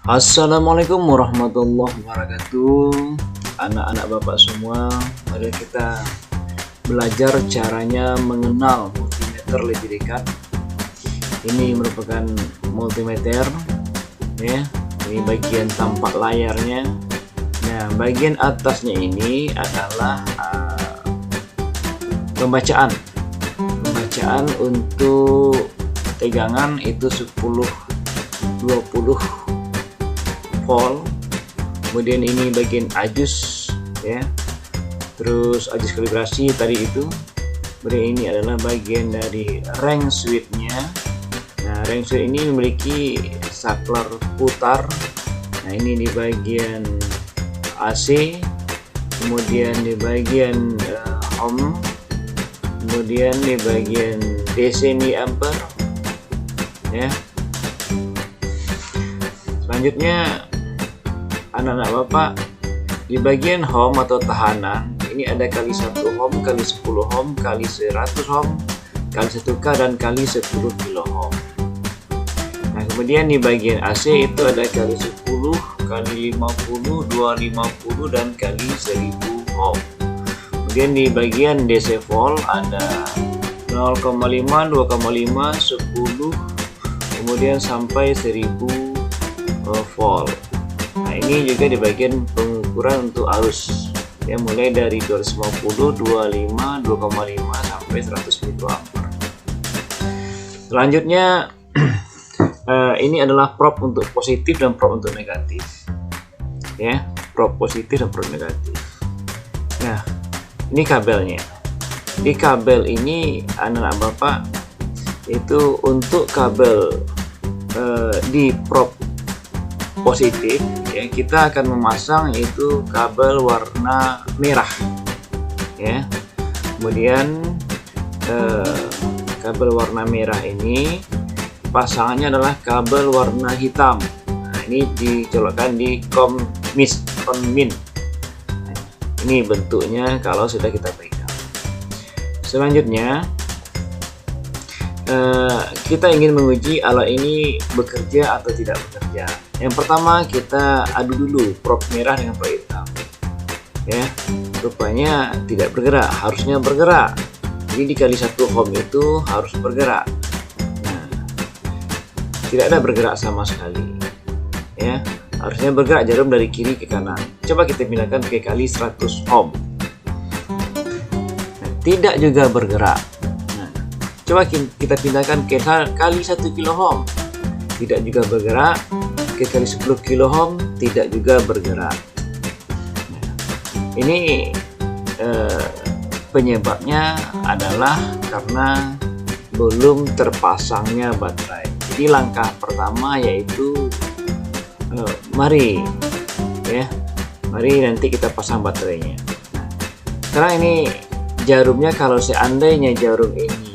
Assalamualaikum warahmatullahi wabarakatuh. Anak-anak bapak semua, mari kita belajar caranya mengenal multimeter lebih dekat. Ini merupakan multimeter ya. Ini bagian tampak layarnya. Nah, bagian atasnya ini adalah pembacaan untuk tegangan itu 10 20 volt. Kemudian ini bagian ajus ya, terus ajus kalibrasi tadi itu. Kemudian ini adalah bagian dari range switch-nya. Nah, range switch ini memiliki saklar putar. Nah, ini di bagian AC, kemudian di bagian home, kemudian di bagian DC milliampere ya. Selanjutnya anak-anak bapak, di bagian home atau tahanan ini ada kali 1 ohm, kali 10 ohm, kali 100 ohm, kali 1K dan kali 10 kilo ohm. Nah, kemudian di bagian AC itu ada kali 10, kali 50, 250 dan kali 1000 ohm. Kemudian di bagian DC volt ada 0,5, 2,5, 10, kemudian sampai 1000 volt. Nah, ini juga di bagian pengukuran untuk arus ya, mulai dari 250, 25, 2,5 sampai 100 mA. Selanjutnya ini adalah probe untuk positif dan probe untuk negatif ya, probe positif dan probe negatif. Nah, ini kabelnya. Di kabel ini anak-anak bapak itu untuk kabel di probe positif ya, kita akan memasang itu kabel warna merah ya. Kemudian kabel warna merah ini pasangannya adalah kabel warna hitam. Nah, ini dicolokkan di konmin. Nah, ini bentuknya kalau sudah kita pegang. Selanjutnya kita ingin menguji alat ini bekerja atau tidak bekerja. Yang pertama kita adu dulu probe merah dengan probe hitam ya. Rupanya tidak bergerak, harusnya bergerak. Jadi dikali 1 ohm itu harus bergerak. Nah, tidak ada bergerak sama sekali ya. Harusnya bergerak jarum dari kiri ke kanan. Coba kita pindahkan ke kali 100 ohm. Nah, tidak juga bergerak. Nah, coba kita pindahkan ke kali 1 kilo ohm. Tidak juga bergerak. Ke kali 10 kilo ohm tidak juga bergerak. Nah, ini penyebabnya adalah karena belum terpasangnya baterai. Jadi langkah pertama yaitu mari nanti kita pasang baterainya. Nah, sekarang ini jarumnya, kalau seandainya jarum ini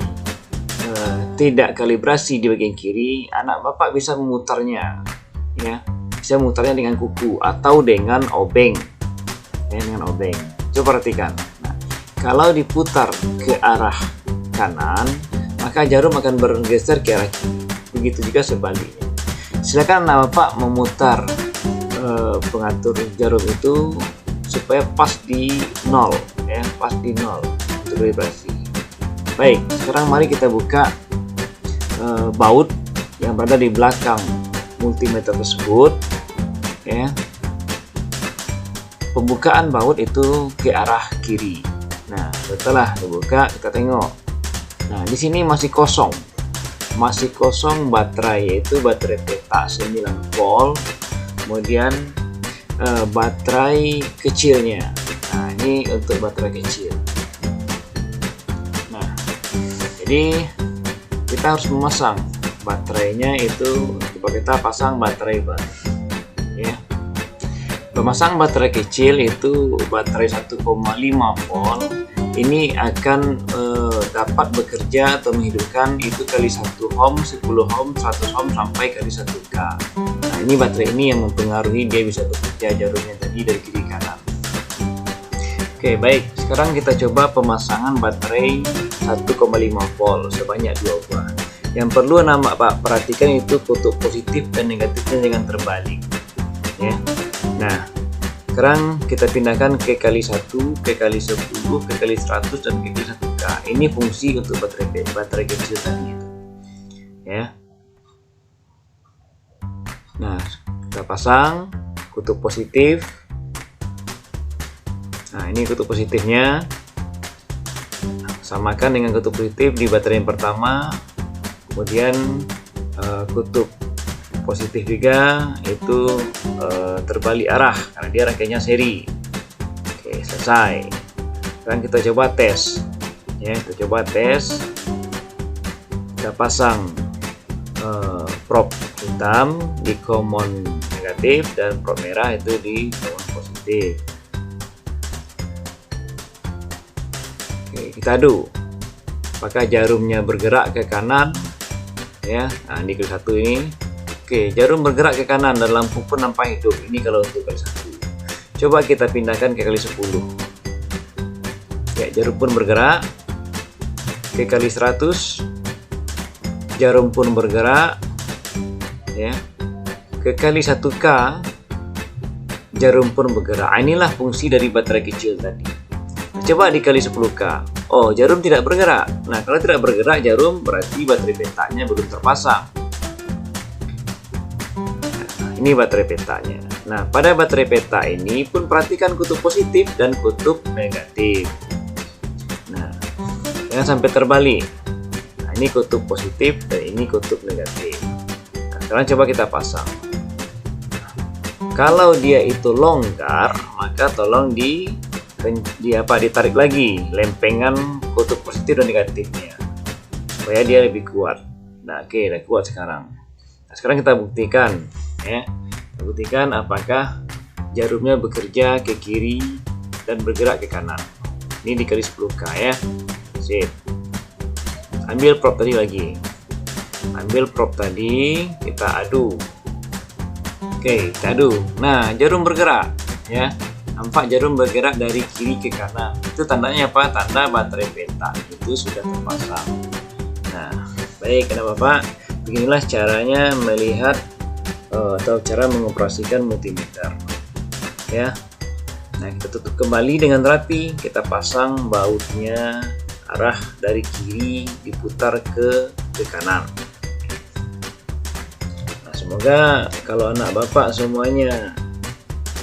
tidak kalibrasi di bagian kiri, anak bapak bisa memutarnya ya, bisa memutarnya dengan kuku atau dengan obeng ya, dengan obeng. Coba perhatikan. Nah, kalau diputar ke arah kanan, maka jarum akan bergeser ke arah kiri. Begitu juga sebaliknya. Silakan bapak memutar pengatur jarum itu supaya pas di 0 ya, pas di 0 untuk vibrasi. Baik, sekarang mari kita buka baut yang berada di belakang multimeter tersebut ya. Pembukaan baut itu ke arah kiri. Nah, setelah dibuka kita tengok. Nah, di sini masih kosong baterai, yaitu baterai petak 9 volt. Kemudian baterai kecilnya. Nah, ini untuk baterai kecil. Nah, jadi kita harus memasang baterainya itu. Coba kita pasang baterai baru ya. Pemasang baterai kecil itu baterai 1,5 volt ini akan dapat bekerja atau menghidupkan itu kali 1 ohm, 10 ohm, 100 ohm sampai kali 1K. Nah, ini baterai ini yang mempengaruhi dia bisa bekerja jarumnya tadi dari kiri kanan. Oke, baik. Sekarang kita coba pemasangan baterai 1,5 volt sebanyak 2 buah. Yang perlu Pak perhatikan itu kutub positif dan negatifnya jangan terbalik. ya. Nah, sekarang kita pindahkan ke kali 1, ke kali 10, ke kali 100 dan ke kali 1K. Ini fungsi untuk baterai kecil tadi ya. Nah, kita pasang kutub positif. Nah, ini kutub positifnya. Samakan dengan kutub positif di baterai yang pertama. Kemudian kutub positif juga itu terbalik arah karena dia rangkaiannya seri. Oke, selesai. Sekarang kita coba tes ya, kita coba tes. Kita pasang probe hitam di common negatif dan probe merah itu di common positif. Oke, kita adu apakah jarumnya bergerak ke kanan ya. Nah, di kali 1 ini. Oke, jarum bergerak ke kanan dan lampu pun nampak hidup. Ini kalau untuk kali 1. Coba kita pindahkan ke kali 10. Ya, jarum pun bergerak ke kali 100. Jarum pun bergerak ya. Ke kali 1K jarum pun bergerak. Inilah fungsi dari baterai kecil tadi. Coba di kali 10K. Oh, jarum tidak bergerak. Nah, kalau tidak bergerak jarum berarti baterai petanya belum terpasang. Ini baterai petanya. Nah, pada baterai peta ini pun perhatikan kutub positif dan kutub negatif. Nah, jangan sampai terbalik. Nah, ini kutub positif dan ini kutub negatif. Nah, sekarang coba kita pasang. Kalau dia itu longgar, maka tolong ditarik lagi lempengan kutub positif dan negatifnya supaya dia lebih kuat. Nah, oke, udah kuat sekarang. Nah, sekarang kita buktikan ya. Kita buktikan apakah jarumnya bekerja ke kiri dan bergerak ke kanan. Ini di kali 10K ya. Sip. Ambil probe tadi lagi. Ambil probe tadi, kita adu. Oke, kita adu. Nah, jarum bergerak ya. Nampak jarum bergerak dari kiri ke kanan. Itu tandanya apa? Tanda baterai peta itu sudah terpasang. Nah, baik, Bapak. Beginilah caranya melihat atau cara mengoperasikan multimeter ya. Nah, kita tutup kembali dengan rapi. Kita pasang bautnya arah dari kiri diputar ke kanan. Nah, semoga kalau anak Bapak semuanya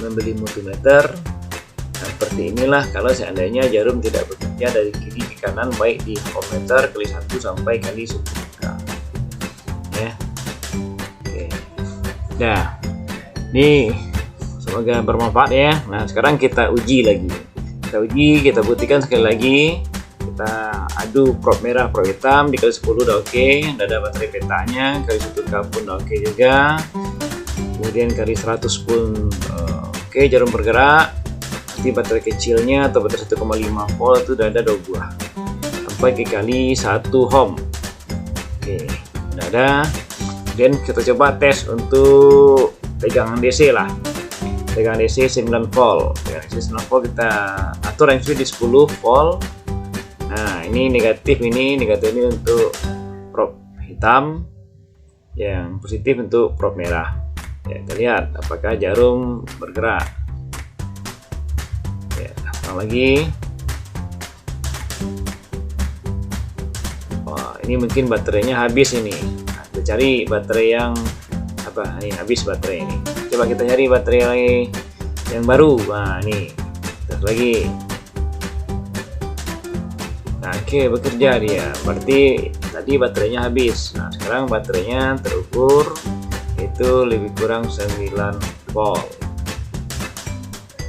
membeli multimeter seperti inilah kalau seandainya jarum tidak bekerja dari kiri ke kanan baik di ohmmeter kali 1 sampai kali 10K ya. Oke. Nah, ini semoga bermanfaat ya. Nah, sekarang kita uji lagi. Kita buktikan sekali lagi. Kita adu probe merah, probe hitam di kali 10 udah oke. Udah ada baterai petanya, kali 1K pun udah oke juga. Kemudian kali 100 pun oke, jarum bergerak. Nanti baterai kecilnya atau baterai 1,5 volt itu udah ada 2 buah. Sampai ke kali 1 ohm. Oke, udah ada. Kemudian kita coba tes untuk tegangan DC lah. Tegangan DC 9 volt. Tegangan DC 9 volt kita atur range di 10 volt. Nah, ini negatif ini untuk probe hitam. Yang positif untuk probe merah. Ya, kita lihat apakah jarum bergerak. Ya, lagi. Wah, ini mungkin baterainya habis ini. Nah, kita cari baterai yang apa? Ini habis baterai ini. Coba kita cari baterai yang baru. Nah, ini. Terus lagi. Nah, oke, bekerja dia. Berarti tadi baterainya habis. Nah, sekarang baterainya terukur itu lebih kurang 9 volt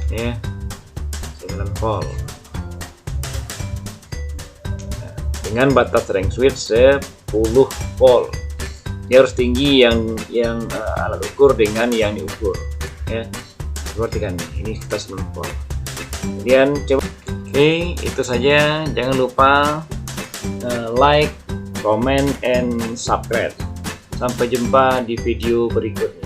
ya, 9 volt nah, dengan batas range switch 10 volt. Dia harus tinggi yang alat ukur dengan yang diukur ya. Seperti kan ini kita 9 volt. Kemudian coba oke, itu saja. Jangan lupa like, comment, and subscribe. Sampai jumpa di video berikutnya.